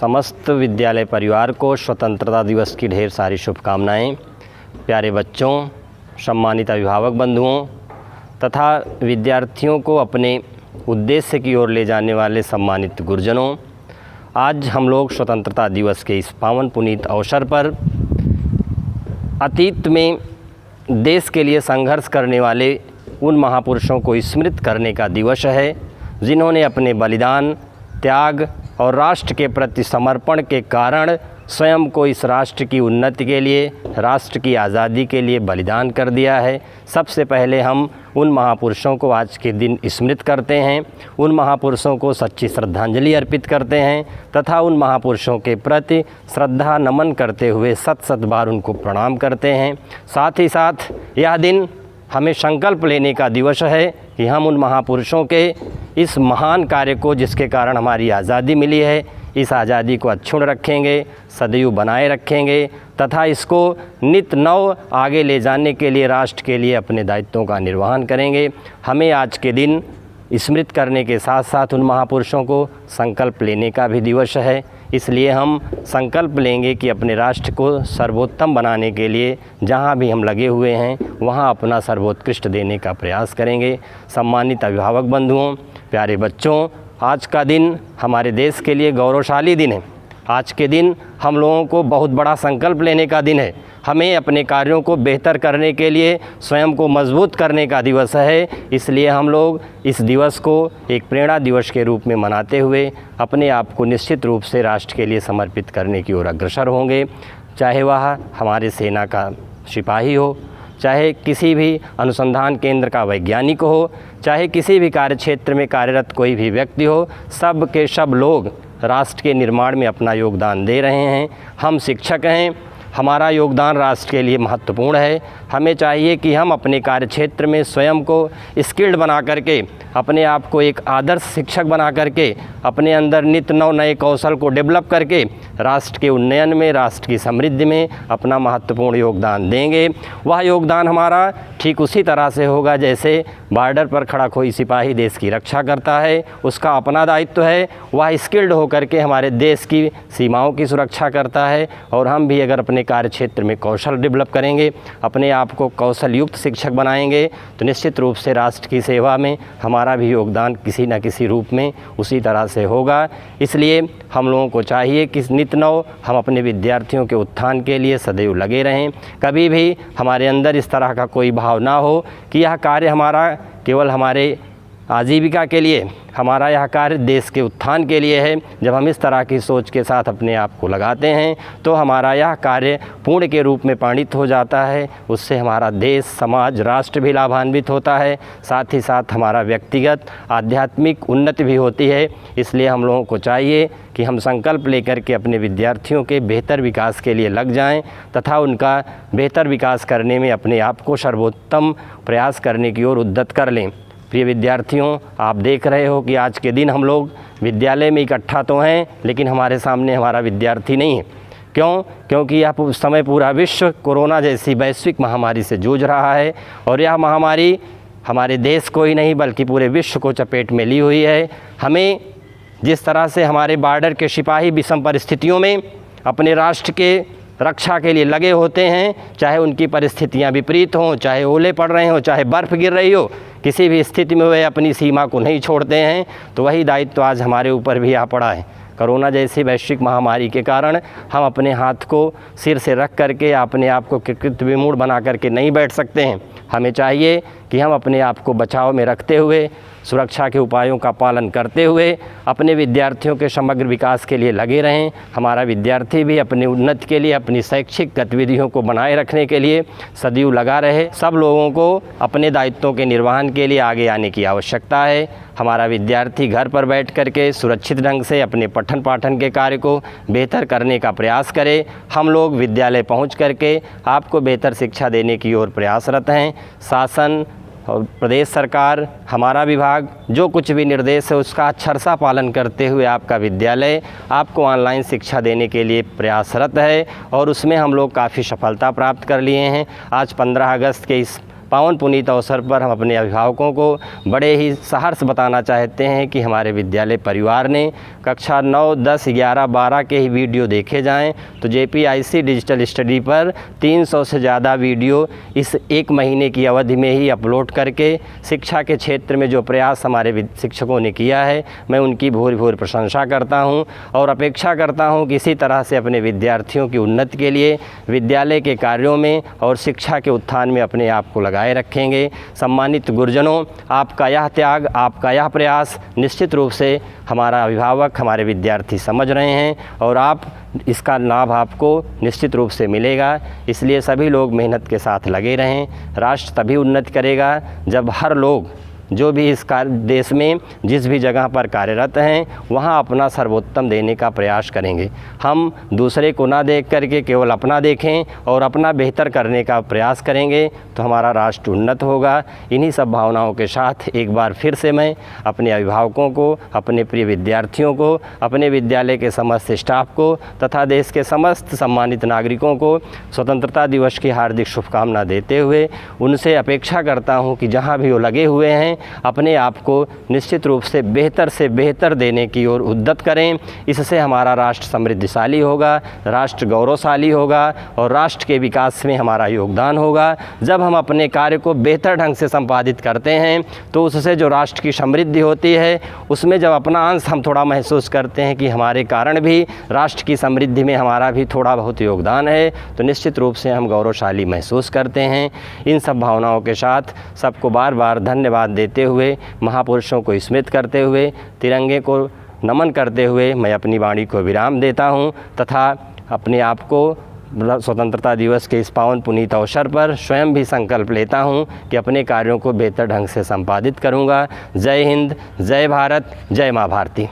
समस्त विद्यालय परिवार को स्वतंत्रता दिवस की ढेर सारी शुभकामनाएं। प्यारे बच्चों, सम्मानित अभिभावक बंधुओं तथा विद्यार्थियों को अपने उद्देश्य की ओर ले जाने वाले सम्मानित गुरुजनों, आज हम लोग स्वतंत्रता दिवस के इस पावन पुनीत अवसर पर अतीत में देश के लिए संघर्ष करने वाले उन महापुरुषों को स्मृत करने का दिवस है, जिन्होंने अपने बलिदान, त्याग और राष्ट्र के प्रति समर्पण के कारण स्वयं को इस राष्ट्र की उन्नति के लिए, राष्ट्र की आज़ादी के लिए बलिदान कर दिया है। सबसे पहले हम उन महापुरुषों को आज के दिन स्मृत करते हैं, उन महापुरुषों को सच्ची श्रद्धांजलि अर्पित करते हैं तथा उन महापुरुषों के प्रति श्रद्धा नमन करते हुए सत बार उनको प्रणाम करते हैं। साथ ही साथ यह दिन हमें संकल्प लेने का दिवस है कि हम उन महापुरुषों के इस महान कार्य को, जिसके कारण हमारी आज़ादी मिली है, इस आज़ादी को अक्षुण्ण रखेंगे, सदैव बनाए रखेंगे तथा इसको नित नव आगे ले जाने के लिए, राष्ट्र के लिए अपने दायित्वों का निर्वहन करेंगे। हमें आज के दिन स्मृत करने के साथ साथ उन महापुरुषों को संकल्प लेने का भी दिवस है। इसलिए हम संकल्प लेंगे कि अपने राष्ट्र को सर्वोत्तम बनाने के लिए जहाँ भी हम लगे हुए हैं वहाँ अपना सर्वोत्कृष्ट देने का प्रयास करेंगे। सम्मानित अभिभावक बंधुओं, प्यारे बच्चों, आज का दिन हमारे देश के लिए गौरवशाली दिन है। आज के दिन हम लोगों को बहुत बड़ा संकल्प लेने का दिन है। हमें अपने कार्यों को बेहतर करने के लिए स्वयं को मजबूत करने का दिवस है। इसलिए हम लोग इस दिवस को एक प्रेरणा दिवस के रूप में मनाते हुए अपने आप को निश्चित रूप से राष्ट्र के लिए समर्पित करने की ओर अग्रसर होंगे। चाहे वह हमारे सेना का सिपाही हो, चाहे किसी भी अनुसंधान केंद्र का वैज्ञानिक हो, चाहे किसी भी कार्यक्षेत्र में कार्यरत कोई भी व्यक्ति हो, सब के सब लोग राष्ट्र के निर्माण में अपना योगदान दे रहे हैं। हम शिक्षक हैं, हमारा योगदान राष्ट्र के लिए महत्वपूर्ण है। हमें चाहिए कि हम अपने कार्यक्षेत्र में स्वयं को स्किल्ड बना करके, अपने आप को एक आदर्श शिक्षक बना करके, अपने अंदर नित नए कौशल को डेवलप करके राष्ट्र के उन्नयन में, राष्ट्र की समृद्धि में अपना महत्वपूर्ण योगदान देंगे। वह योगदान हमारा ठीक उसी तरह से होगा जैसे बॉर्डर पर खड़ा कोई सिपाही देश की रक्षा करता है, उसका अपना दायित्व है, वह स्किल्ड होकर के हमारे देश की सीमाओं की सुरक्षा करता है। और हम भी अगर अपने कार्य क्षेत्र में कौशल डेवलप करेंगे, अपने आप को कौशल युक्त शिक्षक बनाएंगे, तो निश्चित रूप से राष्ट्र की सेवा में हमारा भी योगदान किसी न किसी रूप में उसी तरह से होगा। इसलिए हम लोगों को चाहिए कि नित नव हम अपने विद्यार्थियों के उत्थान के लिए सदैव लगे रहें। कभी भी हमारे अंदर इस तरह का कोई भाव ना हो कि यह कार्य हमारा केवल हमारे आजीविका के लिए, हमारा यह कार्य देश के उत्थान के लिए है। जब हम इस तरह की सोच के साथ अपने आप को लगाते हैं तो हमारा यह कार्य पूर्ण के रूप में परिणित हो जाता है। उससे हमारा देश, समाज, राष्ट्र भी लाभान्वित होता है, साथ ही साथ हमारा व्यक्तिगत आध्यात्मिक उन्नति भी होती है। इसलिए हम लोगों को चाहिए कि हम संकल्प लेकर के अपने विद्यार्थियों के बेहतर विकास के लिए लग जाएं तथा उनका बेहतर विकास करने में अपने आप को सर्वोत्तम प्रयास करने की ओर उद्यत कर लें। प्रिय विद्यार्थियों, आप देख रहे हो कि आज के दिन हम लोग विद्यालय में इकट्ठा तो हैं, लेकिन हमारे सामने हमारा विद्यार्थी नहीं है। क्यों? क्योंकि यह समय पूरा विश्व कोरोना जैसी वैश्विक महामारी से जूझ रहा है और यह महामारी हमारे देश को ही नहीं बल्कि पूरे विश्व को चपेट में ली हुई है। हमें जिस तरह से हमारे बॉर्डर के सिपाही विषम परिस्थितियों में अपने राष्ट्र के रक्षा के लिए लगे होते हैं, चाहे उनकी परिस्थितियां विपरीत हों, चाहे ओले पड़ रहे हों, चाहे बर्फ़ गिर रही हो, किसी भी स्थिति में वे अपनी सीमा को नहीं छोड़ते हैं। तो वही दायित्व आज हमारे ऊपर भी आ पड़ा है। कोरोना जैसी वैश्विक महामारी के कारण हम अपने हाथ को सिर से रख करके अपने आप को कृत विमूढ़ बना करके नहीं बैठ सकते हैं। हमें चाहिए कि हम अपने आप को बचाव में रखते हुए, सुरक्षा के उपायों का पालन करते हुए अपने विद्यार्थियों के समग्र विकास के लिए लगे रहें। हमारा विद्यार्थी भी अपनी उन्नति के लिए, अपनी शैक्षिक गतिविधियों को बनाए रखने के लिए सदैव लगा रहे। सब लोगों को अपने दायित्वों के निर्वहन के लिए आगे आने की आवश्यकता है। हमारा विद्यार्थी घर पर बैठ करके सुरक्षित ढंग से अपने पठन पाठन के कार्य को बेहतर करने का प्रयास करे। हम लोग विद्यालय पहुंच करके आपको बेहतर शिक्षा देने की ओर प्रयासरत हैं। शासन और प्रदेश सरकार, हमारा विभाग जो कुछ भी निर्देश है उसका अक्षरशः पालन करते हुए आपका विद्यालय आपको ऑनलाइन शिक्षा देने के लिए प्रयासरत है और उसमें हम लोग काफ़ी सफलता प्राप्त कर लिए हैं। आज 15 अगस्त के इस पावन पुनीत अवसर पर हम अपने अभिभावकों को बड़े ही सहर्ष बताना चाहते हैं कि हमारे विद्यालय परिवार ने कक्षा 9, 10, 11, 12 के ही वीडियो देखे जाएं तो JPIC डिजिटल स्टडी पर 300 से ज़्यादा वीडियो इस 1 महीने की अवधि में ही अपलोड करके शिक्षा के क्षेत्र में जो प्रयास हमारे शिक्षकों ने किया है, मैं उनकी भूरि भूरि प्रशंसा करता हूं और अपेक्षा करता हूं कि इसी तरह से अपने विद्यार्थियों की उन्नति के लिए विद्यालय के कार्यों में और शिक्षा के उत्थान में अपने आप को लगाए रखेंगे। सम्मानित गुरुजनों, आपका यह त्याग, आपका यह प्रयास निश्चित रूप से हमारा अभिभावक, हमारे विद्यार्थी समझ रहे हैं और आप इसका लाभ आपको निश्चित रूप से मिलेगा। इसलिए सभी लोग मेहनत के साथ लगे रहें। राष्ट्र तभी उन्नति करेगा जब हर लोग जो भी इस देश में जिस भी जगह पर कार्यरत हैं वहाँ अपना सर्वोत्तम देने का प्रयास करेंगे। हम दूसरे को ना देख करके केवल अपना देखें और अपना बेहतर करने का प्रयास करेंगे तो हमारा राष्ट्र उन्नत होगा। इन्हीं सब भावनाओं के साथ एक बार फिर से मैं अपने अभिभावकों को, अपने प्रिय विद्यार्थियों को, अपने विद्यालय के समस्त स्टाफ को तथा देश के समस्त सम्मानित नागरिकों को स्वतंत्रता दिवस की हार्दिक शुभकामना देते हुए उनसे अपेक्षा करता हूँ कि जहाँ भी वो लगे हुए हैं अपने आप को निश्चित रूप से बेहतर देने की ओर उद्यत करें। इससे हमारा राष्ट्र समृद्धशाली होगा, राष्ट्र गौरवशाली होगा और राष्ट्र के विकास में हमारा योगदान होगा। जब हम अपने कार्य को बेहतर ढंग से संपादित करते हैं तो उससे जो राष्ट्र की समृद्धि होती है उसमें जब अपना अंश हम थोड़ा महसूस करते हैं कि हमारे कारण भी राष्ट्र की समृद्धि में हमारा भी थोड़ा बहुत योगदान है तो निश्चित रूप से हम गौरवशाली महसूस करते हैं। इन सब भावनाओं के साथ सबको बार बार धन्यवाद देते हुए, महापुरुषों को स्मृत करते हुए, तिरंगे को नमन करते हुए मैं अपनी वाणी को विराम देता हूं तथा अपने आप को स्वतंत्रता दिवस के इस पावन पुनीत अवसर पर स्वयं भी संकल्प लेता हूं कि अपने कार्यों को बेहतर ढंग से संपादित करूंगा। जय हिंद, जय भारत, जय माँ भारती।